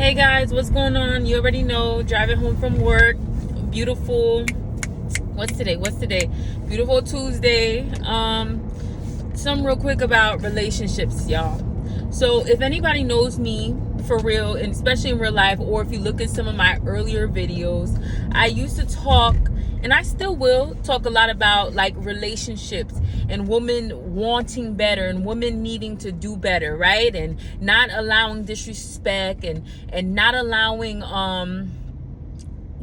Hey guys, what's going on? You already know, driving home from work. Beautiful. What's today? Beautiful Tuesday. Some real quick about relationships, y'all. So if anybody knows me for real, and especially in real life, or if you look at some of my earlier videos, I used to talk, and I still will talk a lot about like relationships and women wanting better and women needing to do better, right? And not allowing disrespect and not allowing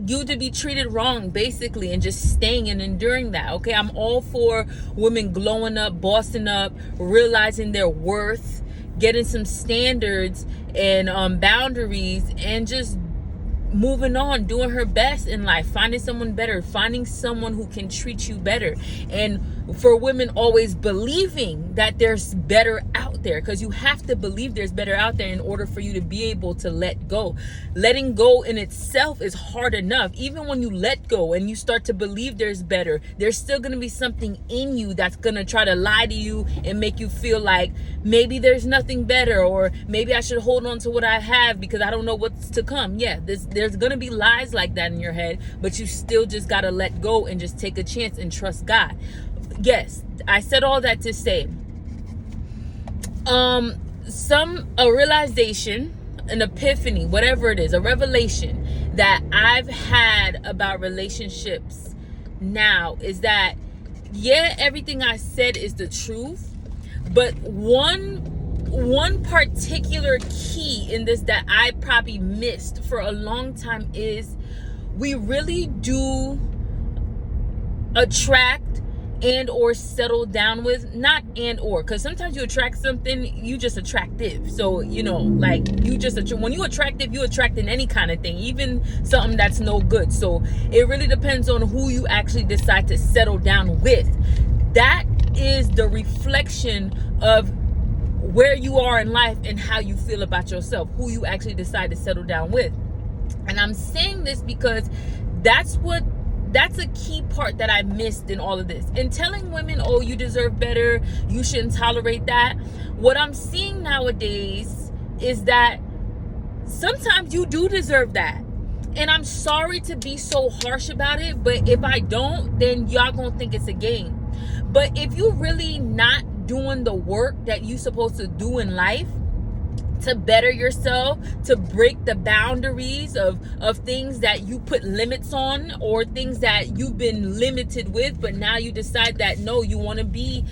you to be treated wrong, basically, and just staying and enduring that. Okay, I'm all for women glowing up, bossing up, realizing their worth, getting some standards and boundaries, and just moving on, doing her best in life, finding someone better, finding someone who can treat you better. And for women, always believing that there's better out there, because you have to believe there's better out there in order for you to be able to let go. Letting go in itself is hard enough. Even when you let go and you start to believe there's better, there's still going to be something in you that's going to try to lie to you and make you feel like maybe there's nothing better, or maybe I should hold on to what I have because I don't know what's to come. Yeah, there's going to be lies like that in your head, but you still just got to let go and just take a chance and trust God. Yes, I said all that to say, a realization, an epiphany, whatever it is, a revelation that I've had about relationships now is that, yeah, everything I said is the truth, but one particular key in this that I probably missed for a long time is we really do attract and or settle down with, not and or, because sometimes you attract something, you just attractive. So like you just when you attractive, you attract in any kind of thing, even something that's no good. So it really depends on who you actually decide to settle down with. That is the reflection of where you are in life and how you feel about yourself, who you actually decide to settle down with. And I'm saying this because that's a key part that I missed in all of this. In telling women, oh, you deserve better, you shouldn't tolerate that. What I'm seeing nowadays is that sometimes you do deserve that. And I'm sorry to be so harsh about it, but if I don't, then y'all gonna think it's a game. But if you really not doing the work that you supposed to do in life, to better yourself, to break the boundaries of things that you put limits on, or things that you've been limited with, but now you decide that no, you want to be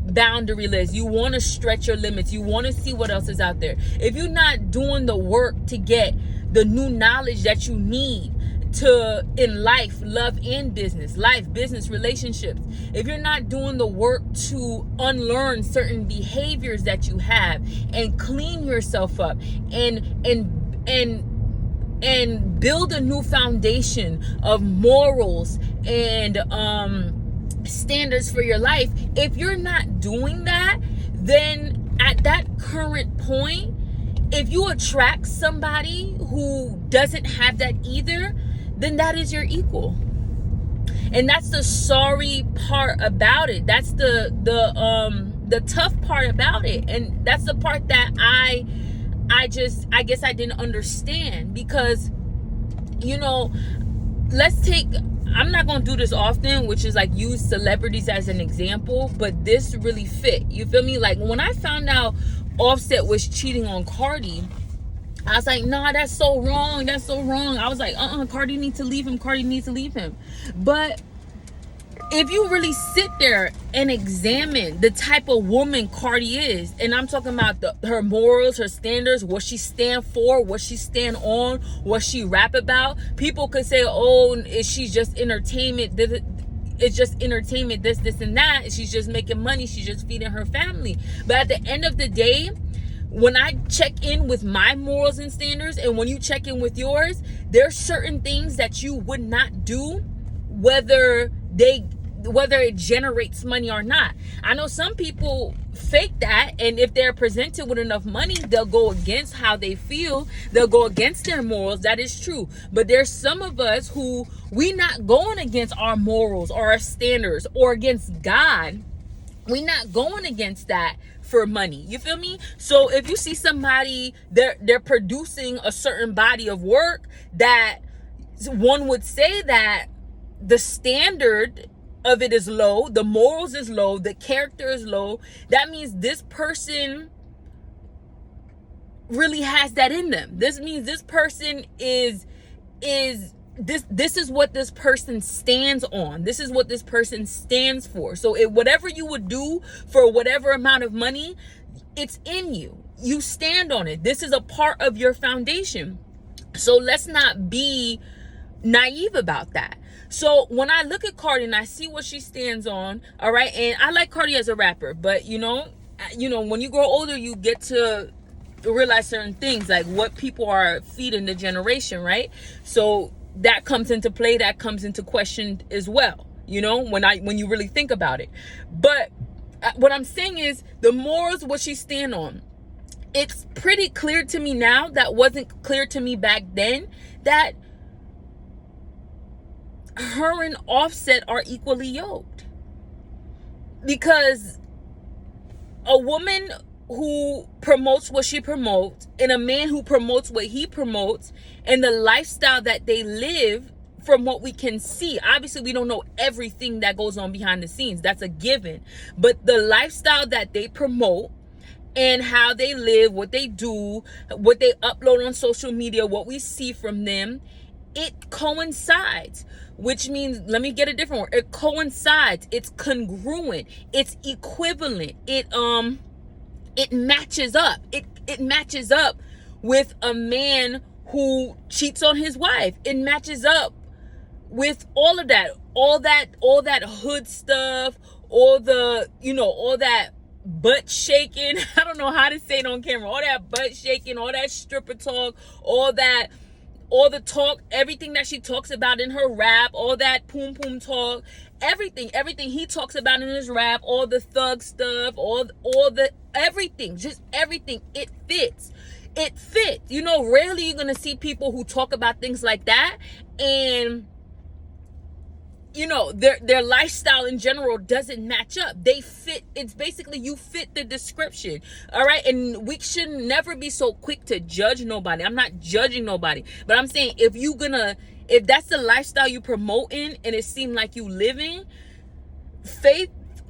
boundaryless, you want to stretch your limits, you want to see what else is out there. If you're not doing the work to get the new knowledge that you need to in life, love and business, relationships, if you're not doing the work to unlearn certain behaviors that you have and clean yourself up and build a new foundation of morals and standards for your life, if you're not doing that, then at that current point, if you attract somebody who doesn't have that either, then that is your equal. And that's the sorry part about it. That's the tough part about it. And that's the part that I guess I didn't understand, because I'm not going to do this often, which is like use celebrities as an example, but this really fit. You feel me? Like when I found out Offset was cheating on Cardi, I was like, nah, that's so wrong. I was like, Cardi needs to leave him. But if you really sit there and examine the type of woman Cardi is, and I'm talking about her morals, her standards, what she stand for, what she stand on, what she rap about, people could say, oh, she's just entertainment. It's just entertainment, this and that. She's just making money. She's just feeding her family. But at the end of the day, when I check in with my morals and standards, and when you check in with yours, there's certain things that you would not do, whether it generates money or not. I know some people fake that, and if they're presented with enough money, they'll go against how they feel. They'll go against their morals. That is true. But there's some of us who we not going against our morals or our standards or against God. We're not going against that for money. You feel me? So if you see somebody, they're producing a certain body of work that one would say that the standard of it is low, the morals is low, the character is low, that means this person really has that in them. This means this person is this is what this person stands on. This is what this person stands for. So whatever you would do for whatever amount of money, it's in you. You stand on it. This is a part of your foundation. So let's not be naive about that. So when I look at Cardi and I see what she stands on, all right, and I like Cardi as a rapper, but you know, when you grow older, you get to realize certain things, like what people are feeding the generation, right? So that comes into play, that comes into question as well, you know, when you really think about it. But what I'm saying is the morals, what she stand on, it's pretty clear to me now, that wasn't clear to me back then, that her and Offset are equally yoked. Because a woman who promotes what she promotes and a man who promotes what he promotes, and the lifestyle that they live, from what we can see, obviously we don't know everything that goes on behind the scenes, that's a given, but the lifestyle that they promote and how they live, what they do, what they upload on social media, what we see from them, it coincides. Which means, let me get a different word, it coincides, it's congruent, it's equivalent, it matches up. It matches up with a man who cheats on his wife. It matches up with all of that. All that hood stuff, all that butt shaking. I don't know how to say it on camera. All that butt shaking, all that stripper talk, all the talk, everything that she talks about in her rap, all that poom poom talk, everything he talks about in his rap, all the thug stuff, all the everything, just everything, it fits. You know, rarely you're gonna see people who talk about things like that and, you know, their lifestyle in general doesn't match up. They fit. It's basically, you fit the description. All right. And we should never be so quick to judge nobody. I'm not judging nobody, but I'm saying, if that's the lifestyle you promoting and it seems like you living,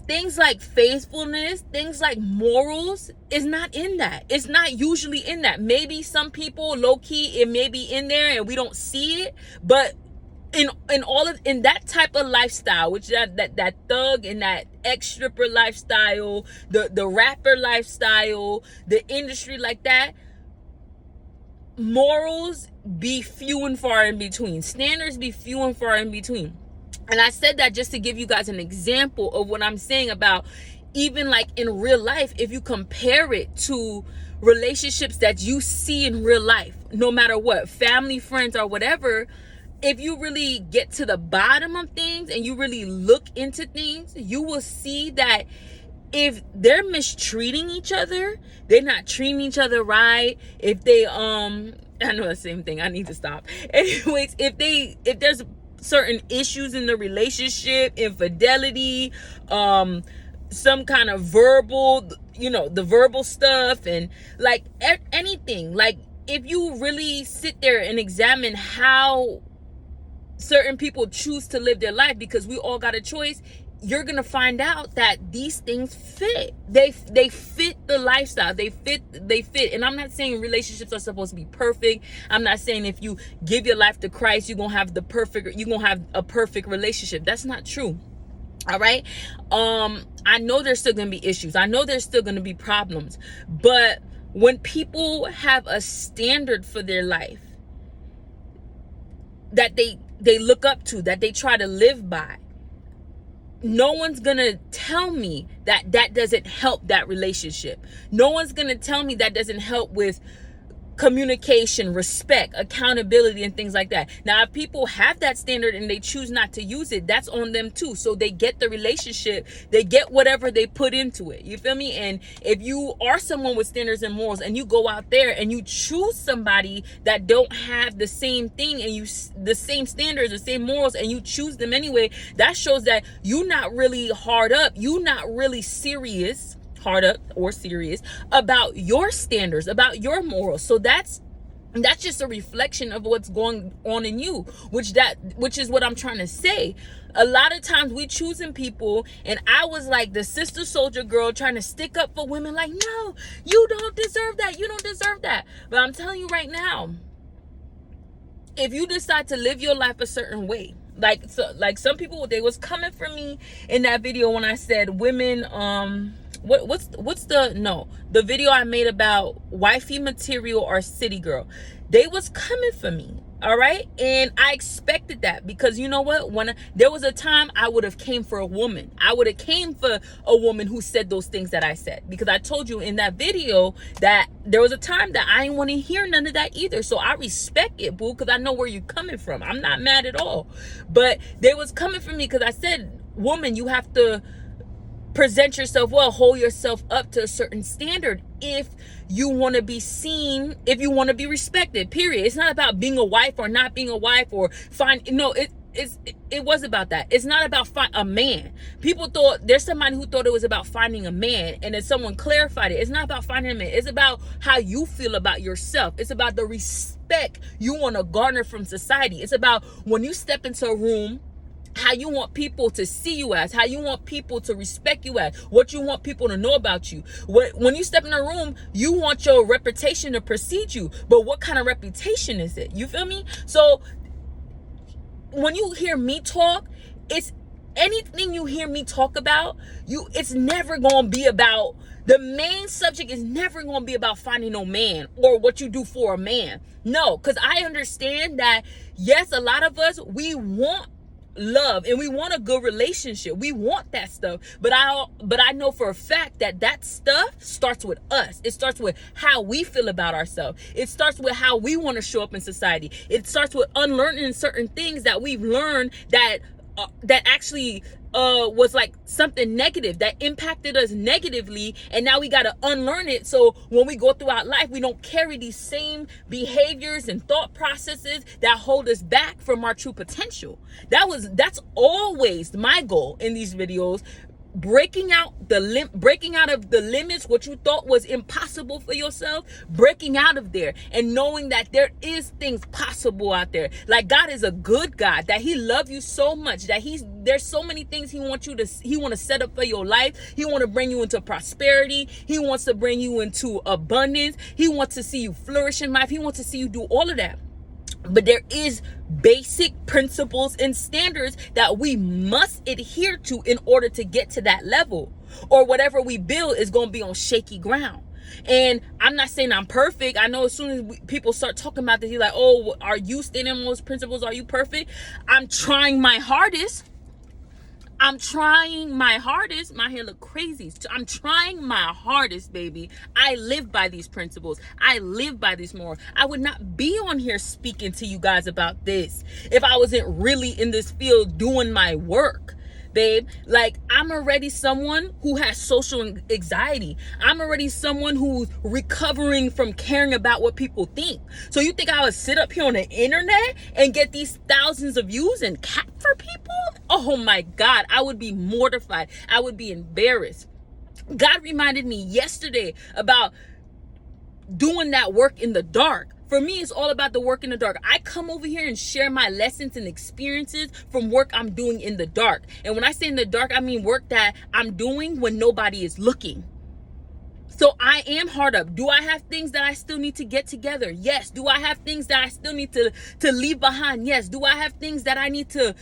things like faithfulness, things like morals is not in that. It's not usually in that. Maybe some people low key, it may be in there and we don't see it, but in that type of lifestyle, which that thug and that ex-stripper lifestyle, the rapper lifestyle, the industry like that, morals be few and far in between. Standards be few and far in between. And I said that just to give you guys an example of what I'm saying about, even like in real life, if you compare it to relationships that you see in real life, no matter what, family, friends, or whatever, if you really get to the bottom of things and you really look into things, you will see that if they're mistreating each other, they're not treating each other right. If they I know the same thing, I need to stop. Anyways, if there's certain issues in the relationship, infidelity, some kind of verbal, the verbal stuff, and like anything, like if you really sit there and examine how certain people choose to live their life, because we all got a choice, you're gonna find out that these things fit. They fit the lifestyle. They fit. And I'm not saying relationships are supposed to be perfect. I'm not saying if you give your life to Christ, you're gonna have a perfect relationship. That's not true. All right. I know there's still gonna be issues. I know there's still gonna be problems. But when people have a standard for their life that they look up to, that they try to live by, no one's gonna tell me that doesn't help that relationship. No one's gonna tell me that doesn't help with communication, respect, accountability, and things like that. Now, if people have that standard and they choose not to use it, that's on them too. So they get the relationship, they get whatever they put into it. You feel me? And if you are someone with standards and morals and you go out there and you choose somebody that don't have the same thing and the same standards, the same morals, and you choose them anyway, that shows that you're not really hard up, you're not really serious hard up or serious about your standards, about your morals. So that's just a reflection of what's going on in you, which is what I'm trying to say. A lot of times we choosing people, and I was like the sister soldier girl trying to stick up for women, like, no, you don't deserve that, you don't deserve that. But I'm telling you right now, if you decide to live your life a certain way, like some people, they was coming for me in that video when I said women, the video I made about wifey material or city girl, they was coming for me. All right. And I expected that, because you know what, when there was a time I would have came for a woman, I would have came for a woman who said those things that I said, because I told you in that video that there was a time that I didn't want to hear none of that either. So I respect it, boo, because I know where you're coming from. I'm not mad at all, but they was coming for me because I said, woman, you have to present yourself well, hold yourself up to a certain standard if you want to be seen, if you want to be respected, period. It's not about being a wife or not being a wife or it was about that. It's not about a man. People thought, there's somebody who thought it was about finding a man, and then someone clarified it. It's not about finding a man. It's about how you feel about yourself. It's about the respect you want to garner from society. It's about when you step into a room, how you want people to see you as, how you want people to respect you as, what you want people to know about you. When you step in a room, you want your reputation to precede you. But what kind of reputation is it? You feel me? So when you hear me talk, it's anything you hear me talk about, it's never going to be about, the main subject is never going to be about finding no man or what you do for a man. No, because I understand that, yes, a lot of us, we want love and we want a good relationship, we want that stuff, but I know for a fact that stuff starts with us. It starts with how we feel about ourselves. It starts with how we want to show up in society. It starts with unlearning certain things that we've learned that actually was like something negative that impacted us negatively, and now we got to unlearn it, so when we go throughout life, we don't carry these same behaviors and thought processes that hold us back from our true potential. That's always my goal in these videos, breaking out of the limits, what you thought was impossible for yourself, breaking out of there and knowing that there is things possible out there. Like, God is a good God, that he loves you so much, that there's so many things he want to set up for your life. He want to bring you into prosperity. He wants to bring you into abundance. He wants to see you flourish in life. He wants to see you do all of that. But there is basic principles and standards that we must adhere to in order to get to that level, or whatever we build is going to be on shaky ground. And I'm not saying I'm perfect. I know as soon as people start talking about this, you're like, oh, are you standing on those principles? Are you perfect? I'm trying my hardest. My hair look crazy. I'm trying my hardest, baby. I live by these principles. I live by these morals. I would not be on here speaking to you guys about this if I wasn't really in this field doing my work, babe. Like, I'm already someone who has social anxiety. I'm already someone who's recovering from caring about what people think. So you think I would sit up here on the internet and get these thousands of views and cap for people? Oh my God, I would be mortified. I would be embarrassed. God reminded me yesterday about doing that work in the dark. For me, it's all about the work in the dark. I come over here and share my lessons and experiences from work I'm doing in the dark. And when I say in the dark, I mean work that I'm doing when nobody is looking. So I am hard up. Do I have things that I still need to get together? Yes. Do I have things that I still need to leave behind? Yes. Do I have things that I need to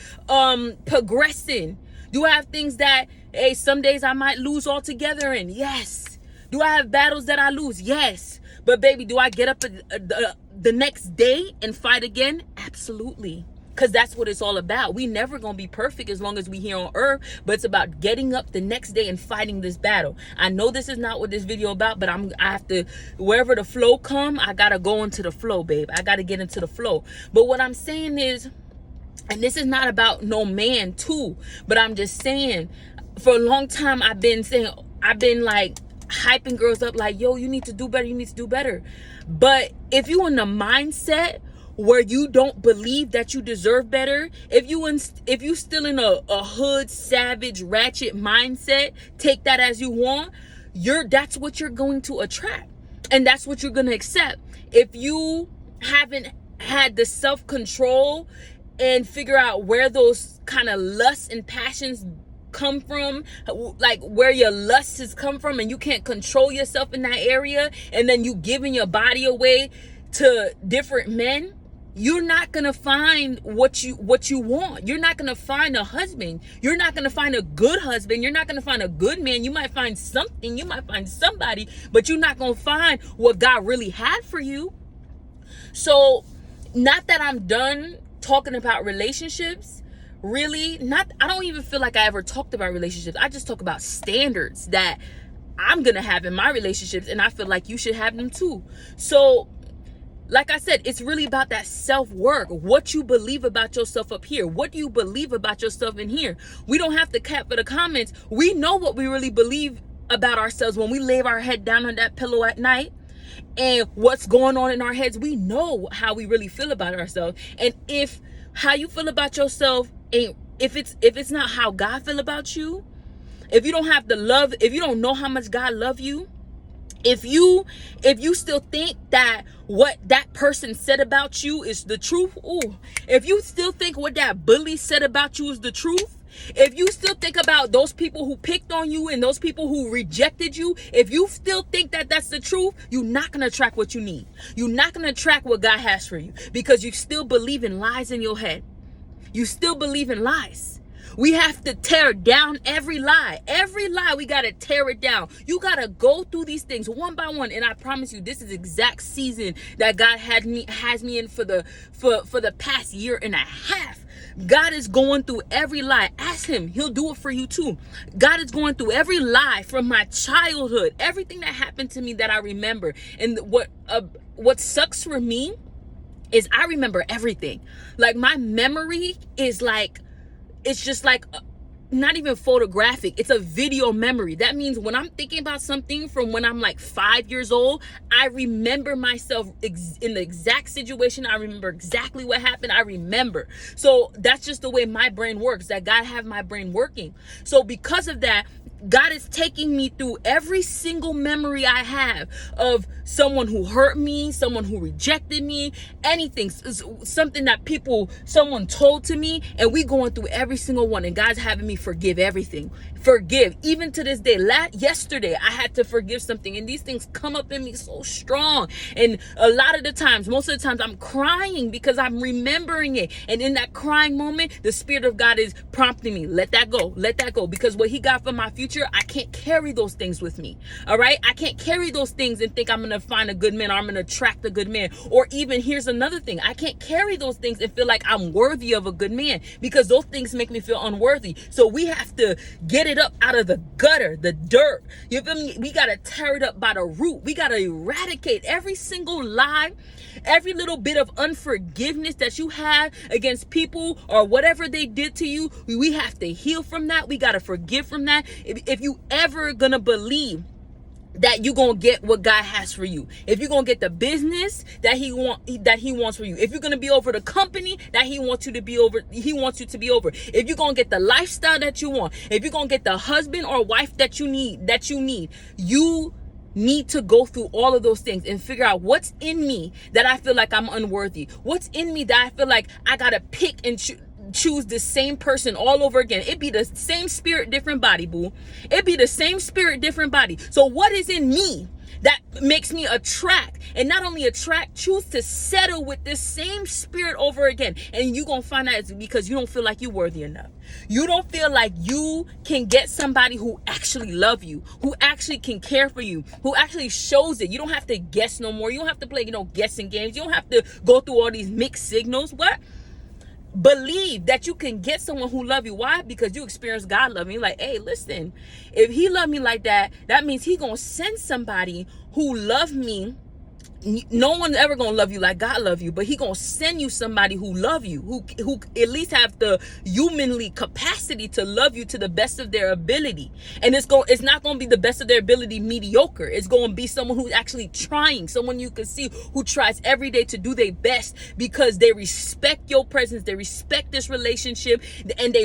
progress in? Do I have things that, hey, some days I might lose altogether in? Yes. Do I have battles that I lose? Yes. But baby, do I get up the next day and fight again? Absolutely. Because that's what it's all about. We never gonna be perfect as long as we here on earth, but it's about getting up the next day and fighting this battle. I know this is not what this video about, but I have to, wherever the flow come, I gotta go into the flow, babe. I gotta get into the flow. But what I'm saying is, and this is not about no man too, but I'm just saying, for a long time I've been like hyping girls up like, yo, you need to do better, you need to do better. But if you in the mindset where you don't believe that you deserve better, if you still in a hood, savage, ratchet mindset, take that as you want, that's what you're going to attract. And that's what you're going to accept. If you haven't had the self-control and figure out where those kind of lusts and passions come from, like where your lust has come from, and you can't control yourself in that area, and then you giving your body away to different men, you're not gonna find what you want. You're not gonna find a husband. You're not gonna find a good husband. You're not gonna find a good man. You might find something, you might find somebody, but you're not gonna find what God really had for you. So, not that I'm done talking about relationships. Really, I don't even feel like I ever talked about relationships. I just talk about standards that I'm gonna have in my relationships, and I feel like you should have them too. So, like I said, it's really about that self-work. What you believe about yourself up here. What do you believe about yourself in here? We don't have to cap for the comments. We know what we really believe about ourselves when we lay our head down on that pillow at night. And what's going on in our heads, we know how we really feel about ourselves. And if how you feel about yourself ain't, if it's not how God feel about you, if you don't have the love, if you don't know how much God love you, if you still think that what that person said about you is the truth, if you still think what that bully said about you is the truth, if you still think about those people who picked on you and those people who rejected you, if you still think that that's the truth, you're not going to attract what you need. You're not going to attract what God has for you, because you still believe in lies in your head. You still believe in lies. We have to tear down every lie. Every lie, we got to tear it down. You got to go through these things one by one. And I promise you, this is the exact season that God has me in for the past year and a half. God is going through every lie. Ask him. He'll do it for you too. God is going through every lie from my childhood. Everything that happened to me that I remember. And what sucks for me is I remember everything. Like, my memory is like, it's just like not even photographic. It's a video memory. That means when I'm thinking about something from when I'm like 5 years old, I remember myself in the exact situation. I remember exactly what happened. I remember. So that's just the way my brain works, that God have my brain working. So because of that, God is taking me through every single memory I have of someone who hurt me, someone who rejected me, anything, something that someone told to me, and we going through every single one, and God's having me forgive everything. Forgive. Even to this day, yesterday, I had to forgive something, and these things come up in me so strong. And a lot of the times, most of the times, I'm crying because I'm remembering it. And in that crying moment, the Spirit of God is prompting me, let that go, because what he got for my future, I can't carry those things with me. All right? I can't carry those things and think I'm going to find a good man, or I'm going to attract a good man. Or even, here's another thing, I can't carry those things and feel like I'm worthy of a good man, because those things make me feel unworthy. So we have to get it up out of the gutter, the dirt. You feel me? We got to tear it up by the root. We got to eradicate every single lie, every little bit of unforgiveness that you have against people or whatever they did to you. We have to heal from that. We got to forgive from that. If you ever gonna believe that you're gonna get what God has for you, if you're gonna get the business that he wants for you, if you're gonna be over the company that he wants you to be over, if you're gonna get the lifestyle that you want, if you're gonna get the husband or wife that you need, you need to go through all of those things and figure out what's in me that I feel like I'm unworthy, what's in me that I feel like I gotta pick and choose the same person all over again. It be the same spirit, different body, boo. It be the same spirit, different body. So what is in me that makes me attract, and not only attract, choose to settle with this same spirit over again? And you're gonna find out it's because you don't feel like you're worthy enough. You don't feel like you can get somebody who actually love you, who actually can care for you, who actually shows it. You don't have to guess no more. You don't have to play, guessing games. You don't have to go through all these mixed signals. What? Believe that you can get someone who love you. Why? Because you experience God loving you. Like, hey, listen, if he loved me like that, that means he gonna send somebody who love me. No one's ever gonna love you like God love you, but he gonna send you somebody who love you, who at least have the humanly capacity to love you to the best of their ability. And it's not gonna be the best of their ability mediocre. It's gonna be someone who's actually trying, someone you can see who tries every day to do their best, because they respect your presence, they respect this relationship, and they